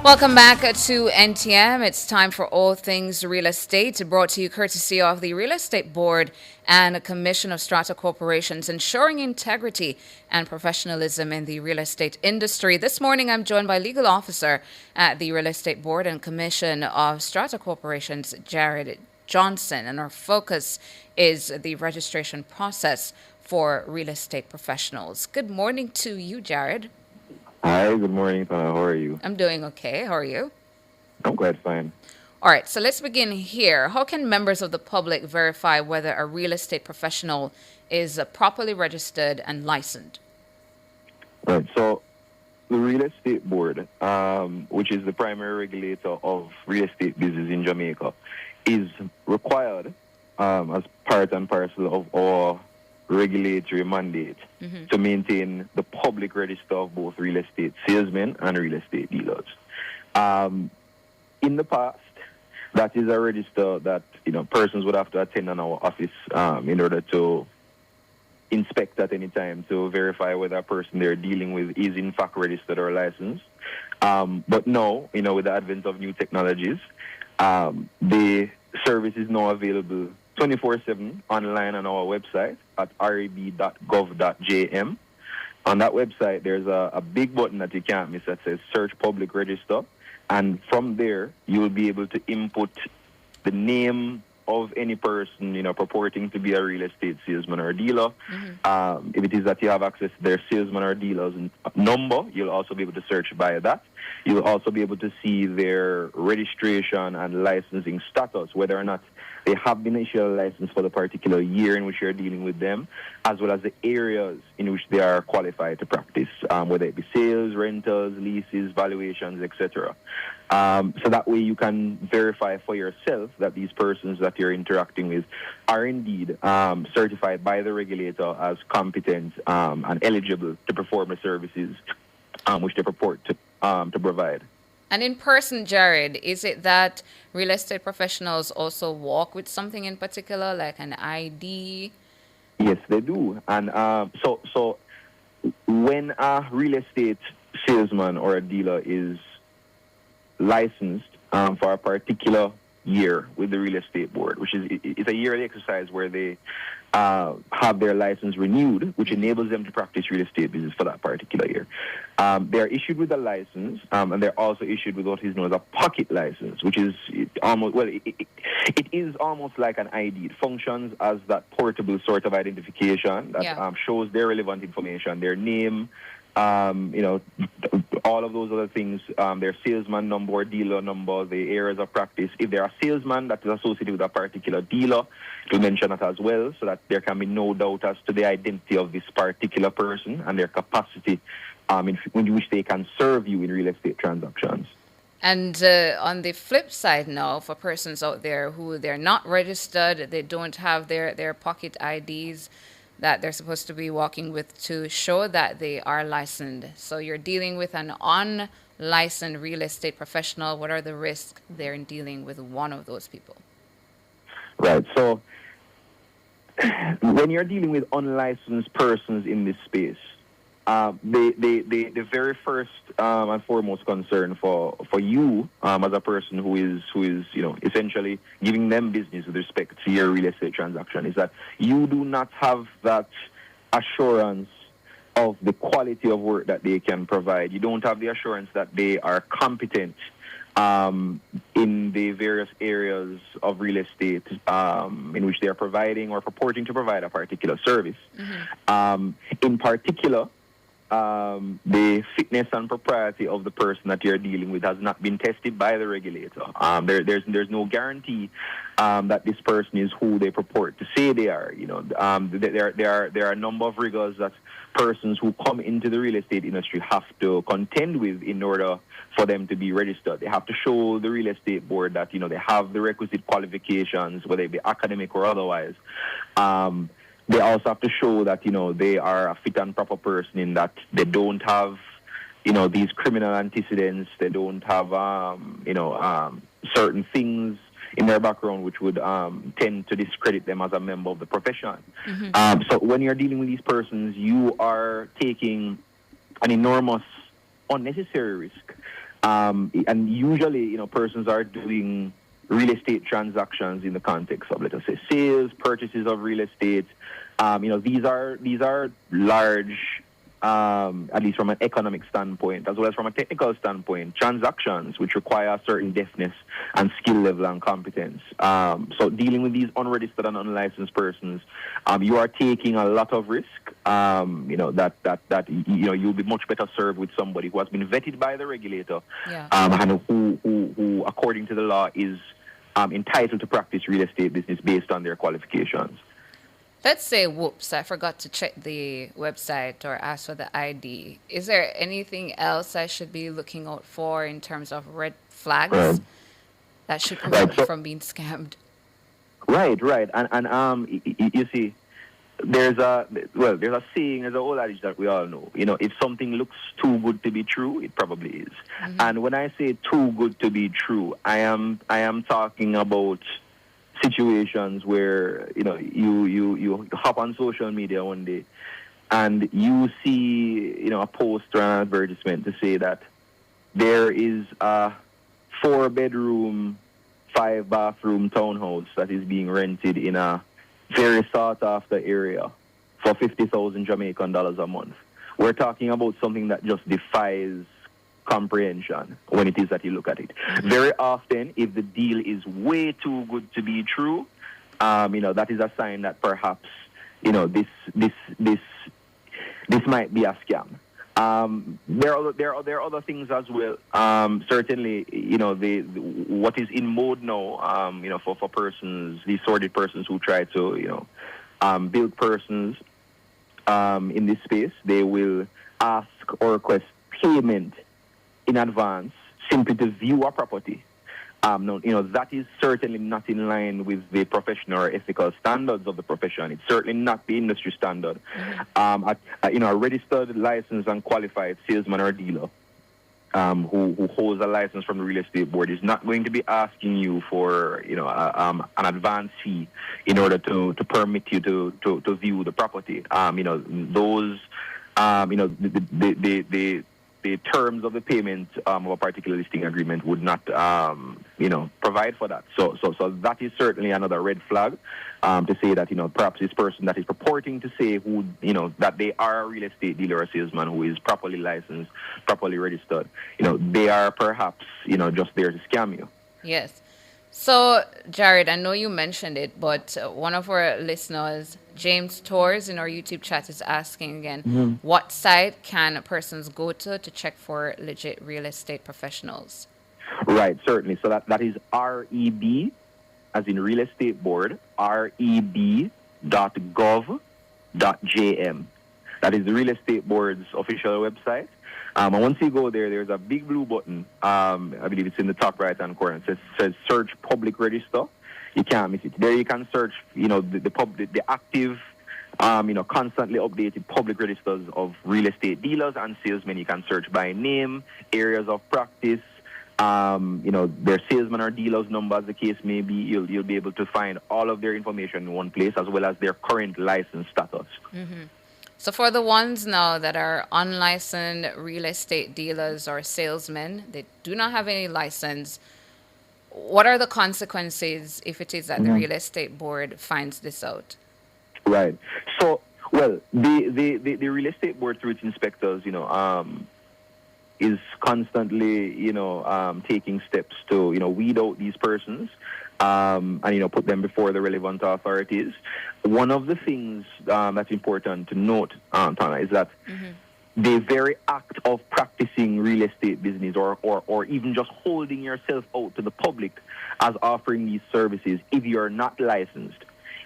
Welcome back to NTM. It's time for all things real estate, brought to you courtesy of the Real Estate Board and a Commission of Strata Corporations, ensuring integrity and professionalism in the real estate industry. This morning, I'm joined by legal officer at the Real Estate Board and Commission of Strata Corporations, Jared Johnson, and our focus is the registration process for real estate professionals. Good morning to you, Jared. Hi, good morning, Tana. How are you? I'm doing okay. How are you? I'm quite fine. All right, so let's begin here. How can members of the public verify whether a real estate professional is properly registered and licensed? Right. So the Real Estate Board, which is the primary regulator of real estate business in Jamaica, is required as part and parcel of our regulatory mandate to maintain the public register of both real estate salesmen and real estate dealers. In the past, that is a register that persons would have to attend in our office in order to inspect at any time to verify whether a person they're dealing with is in fact registered or licensed. But now, with the advent of new technologies, the service is now available 24/7 online on our website at reb.gov.jm. On that website, there's a big button that you can't miss that says Search Public Register. And from there, you will be able to input the name of any person, purporting to be a real estate salesman or dealer. If it is that you have access to their salesman or dealer's number, you'll also be able to search by that. You'll also be able to see their registration and licensing status, whether or not they have been issued a license for the particular year in which you're dealing with them, as well as the areas in which they are qualified to practice, whether it be sales, rentals, leases, valuations, etc. So that way you can verify for yourself that these persons that you're interacting with are indeed certified by the regulator as competent and eligible to perform the services which they purport to provide. And in person, Jared, is it that real estate professionals also walk with something in particular, like an ID? Yes, they do. And so when a real estate salesman or a dealer is licensed for a particular year with the real estate board, which is it's a yearly exercise where they have their license renewed, which enables them to practice real estate business for that particular year. They are issued with a license, and they're also issued with what is known as a pocket license, which is it is almost like an ID. It functions as that portable sort of identification that shows their relevant information, their name, all of those other things, their salesman number or dealer number, the areas of practice. If they're a salesman that is associated with a particular dealer, it will mention that as well, so that there can be no doubt as to the identity of this particular person and their capacity in which they can serve you in real estate transactions. And on the flip side now, for persons out there who they're not registered, they don't have their pocket IDs that they're supposed to be walking with to show that they are licensed. So you're dealing with an unlicensed real estate professional. What are the risks there in dealing with one of those people? Right. So when you're dealing with unlicensed persons in this space, the very first and foremost concern for you as a person who is essentially giving them business with respect to your real estate transaction is that you do not have that assurance of the quality of work that they can provide. You don't have the assurance that they are competent in the various areas of real estate in which they are providing or purporting to provide a particular service. In particular, the fitness and propriety of the person that you're dealing with has not been tested by the regulator. There's no guarantee that this person is who they purport to say they are. There are a number of rigors that persons who come into the real estate industry have to contend with in order for them to be registered. They have to show the real estate board that they have the requisite qualifications, whether it be academic or otherwise. They also have to show that, they are a fit and proper person in that they don't have, these criminal antecedents. They don't have, certain things in their background which would tend to discredit them as a member of the profession. So when you're dealing with these persons, you are taking an enormous unnecessary risk And usually, persons are doing real estate transactions in the context of, let us say, sales, purchases of real estate. These are large, at least from an economic standpoint, as well as from a technical standpoint, transactions which require a certain deftness and skill level and competence. So dealing with these unregistered and unlicensed persons, you are taking a lot of risk. You'll be much better served with somebody who has been vetted by the regulator, Yeah. and who, according to the law, is entitled to practice real estate business based on their qualifications. Let's say, whoops, I forgot to check the website or ask for the ID. Is there anything else I should be looking out for in terms of red Right. flags that should Right. prevent me So from being scammed? right, and you see, there's a saying, there's an old adage that we all know. If something looks too good to be true, it probably is. Mm-hmm. And when I say too good to be true, I am talking about situations where you hop on social media one day and you see a post or an advertisement to say that there is a 4-bedroom, 5-bathroom townhouse that is being rented in a very sought after area for 50,000 Jamaican dollars a month. We're talking about something that just defies comprehension when it is that you look at it. Mm-hmm. Very often, if the deal is way too good to be true, that is a sign that perhaps this might be a scam. There are other things as well. Certainly, what is in mode now, for persons, these sordid persons who try to, build persons in this space, they will ask or request payment in advance simply to view a property. No, that is certainly not in line with the professional or ethical standards of the profession. It's certainly not the industry standard. A registered, licensed, and qualified salesman or dealer who holds a license from the real estate board is not going to be asking you for an advance fee in order to permit you to view the property. Those the terms of the payment of a particular listing agreement would not, provide for that. So that is certainly another red flag to say that, perhaps this person that is purporting to say that they are a real estate dealer or salesman who is properly licensed, properly registered, they are perhaps, just there to scam you. Yes. So, Jared, I know you mentioned it, but one of our listeners, James Torres, in our YouTube chat is asking again, what site can persons go to check for legit real estate professionals? Right, certainly. So that is REB, as in real estate board, reb.gov.jm. That is the real estate board's official website. And once you go there, there's a big blue button. I believe it's in the top right-hand corner. It says search public register. You can't miss it. There you can search, the active, constantly updated public registers of real estate dealers and salesmen. You can search by name, areas of practice, their salesman or dealer's number, as the case may be. You'll be able to find all of their information in one place, as well as their current license status. Mm-hmm. So for the ones now that are unlicensed real estate dealers or salesmen, they do not have any license, what are the consequences if it is that the real estate board finds this out? Right. So, well, the real estate board through its inspectors, is constantly, taking steps to, weed out these persons, and, put them before the relevant authorities. One of the things that's important to note, Tana, is that the very act of practicing real estate business or even just holding yourself out to the public as offering these services, if you're not licensed,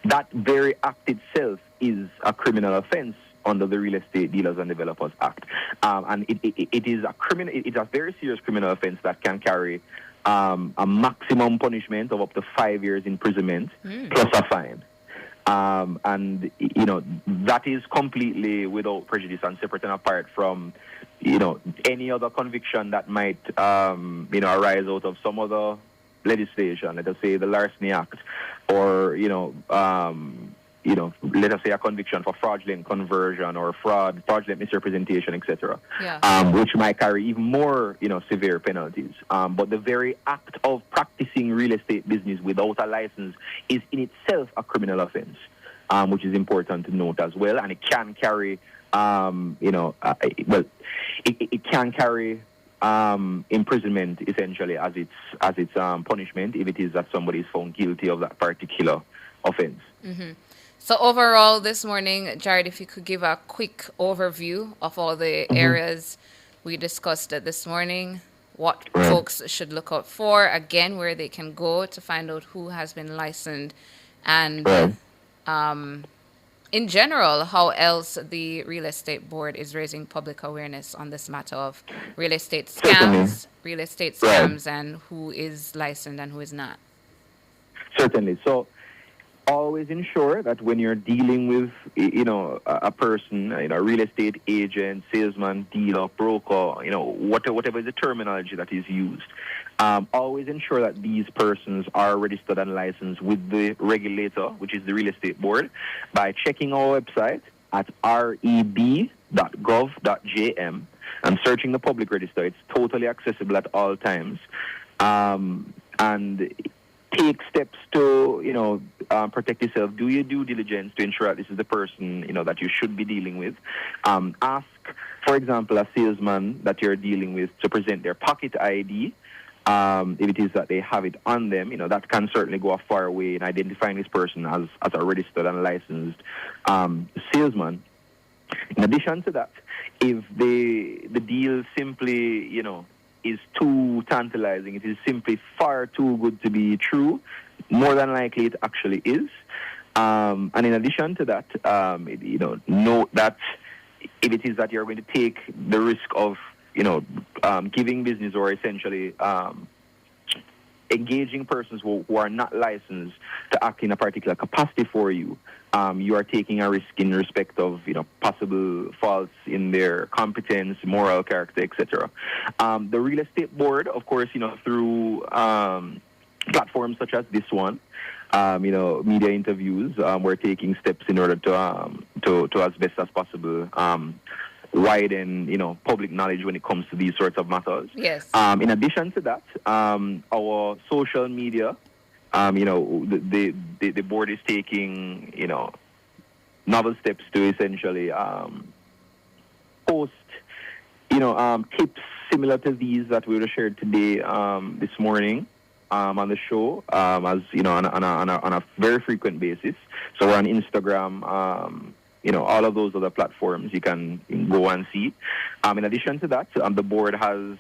that very act itself is a criminal offense under the Real Estate Dealers and Developers Act. And it is it's a very serious criminal offense that can carry a maximum punishment of up to 5 years imprisonment plus a fine. And that is completely without prejudice and separate and apart from any other conviction that might arise out of some other legislation, let us say the Larceny Act, or let us say a conviction for fraudulent conversion or fraudulent misrepresentation, etc., Yeah. which might carry even more, severe penalties. But the very act of practicing real estate business without a license is in itself a criminal offense, which is important to note as well, and it can carry, it can carry imprisonment essentially as its punishment if it is that somebody is found guilty of that particular offense. So overall, this morning, Jared, if you could give a quick overview of all the areas we discussed this morning, what Right. folks should look out for, again, where they can go to find out who has been licensed, and Right. in general, how else the real estate board is raising public awareness on this matter of Certainly. real estate Right. scams, and who is licensed and who is not. Certainly. So always ensure that when you're dealing with, a person, a real estate agent, salesman, dealer, broker, whatever is the terminology that is used, always ensure that these persons are registered and licensed with the regulator, which is the real estate board, by checking our website at reb.gov.jm and searching the public register. It's totally accessible at all times. And take steps to, protect yourself. Do your due diligence to ensure that this is the person, that you should be dealing with. Ask, for example, a salesman that you're dealing with to present their pocket ID. If it is that they have it on them, that can certainly go a far way in identifying this person as a registered and licensed salesman. In addition to that, if the deal simply, is too tantalizing, it is simply far too good to be true, more than likely it actually is. And in addition to that, note that if it is that you're going to take the risk of, giving business or essentially engaging persons who are not licensed to act in a particular capacity for you, you are taking a risk in respect of, possible faults in their competence, moral character, etc. The real estate board, of course, through platforms such as this one, media interviews, we're taking steps in order to as best as possible widen, public knowledge when it comes to these sorts of matters. Yes. In addition to that, our social media, the board is taking, novel steps to essentially post, tips similar to these that we would have shared today, this morning, on the show, as on a very frequent basis. So we're on Instagram, all of those other platforms you can go and see. In addition to that, the board has,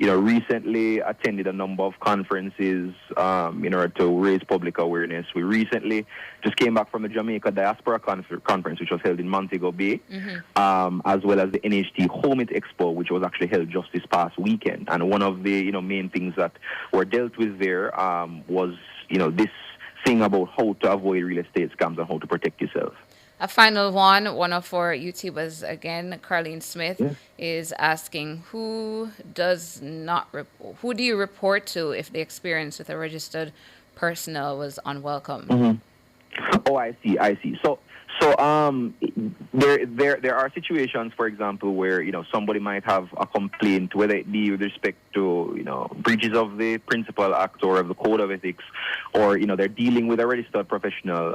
recently attended a number of conferences in order to raise public awareness. We recently just came back from the Jamaica Diaspora Conference, which was held in Montego Bay, as well as the NHT Home It Expo, which was actually held just this past weekend. And one of the main things that were dealt with there was this thing about how to avoid real estate scams and how to protect yourself. A final one of our YouTubers, again, Carlene Smith, Yeah. is asking who do you report to if the experience with a registered personnel was unwelcome? Oh, I see. So there are situations, for example, where somebody might have a complaint, whether it be with respect to breaches of the Principal Act or of the Code of Ethics, or they're dealing with a registered professional,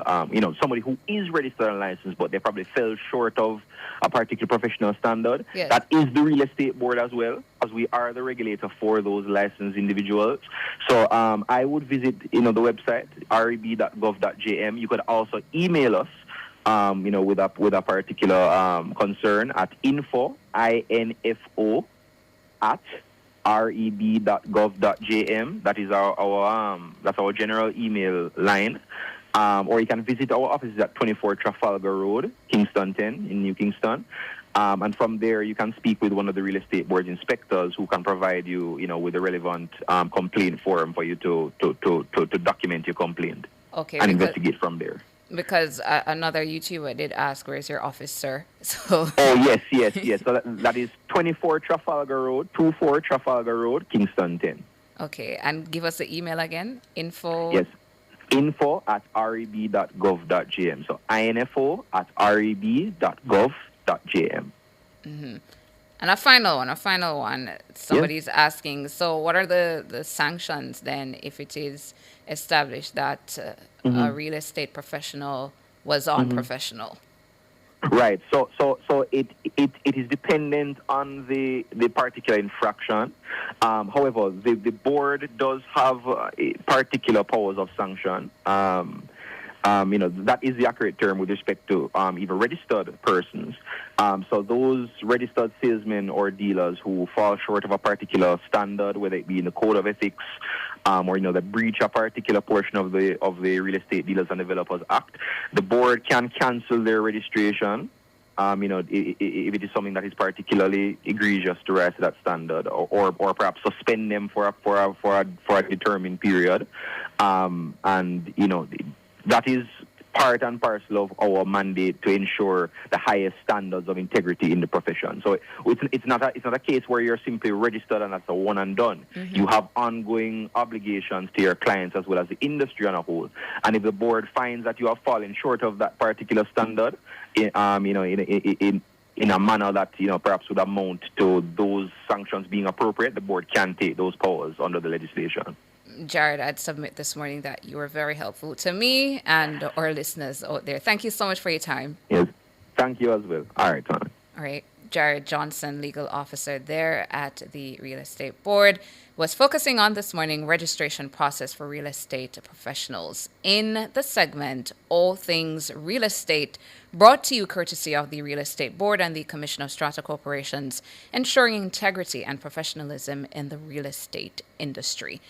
somebody who is registered and licensed, but they probably fell short of a particular professional standard. Yes. That is the real estate board as well, as we are the regulator for those licensed individuals. So I would visit the website reb.gov.jm. You could also email us with a particular concern at info at reb.gov.jm. That is that's our general email line. Or you can visit our offices at 24 Trafalgar Road, Kingston 10 in New Kingston. And from there, you can speak with one of the real estate board inspectors who can provide you, with the relevant complaint form for you to document your complaint. Okay, And investigate from there. Because another YouTuber did ask, where's your office, sir? So. Oh, yes. So that is 24 Trafalgar Road, 24 Trafalgar Road, Kingston 10. Okay, and give us the email again. Info. Yes. info@reb.gov.gm. So info@reb.gov.gm. And a final one. Yes. Somebody's asking, so what are the sanctions then if it is established that a Mm-hmm. real estate professional was Mm-hmm. unprofessional? Right. So it is dependent on the particular infraction. However, the board does have particular powers of sanction. That is the accurate term with respect to even registered persons. So those registered salesmen or dealers who fall short of a particular standard, whether it be in the code of ethics, or the breach a particular portion of the Real Estate Dealers and Developers Act, the board can cancel their registration. If it is something that is particularly egregious to rise to that standard, or perhaps suspend them for a determined period, and that is part and parcel of our mandate to ensure the highest standards of integrity in the profession. So it's not a case where you're simply registered and that's a one and done. You have ongoing obligations to your clients as well as the industry on a whole. And if the board finds that you are falling short of that particular standard, in a manner that perhaps would amount to those sanctions being appropriate, the board can take those powers under the legislation. Jared, I'd submit this morning that you were very helpful to me and our listeners out there. Thank you so much for your time. Yes. Thank you as well. All right, Tom. All right. Jared Johnson, legal officer there at the Real Estate Board, was focusing on this morning registration process for real estate professionals in the segment All Things Real Estate, brought to you courtesy of the Real Estate Board and the Commission of Strata Corporations, ensuring integrity and professionalism in the real estate industry.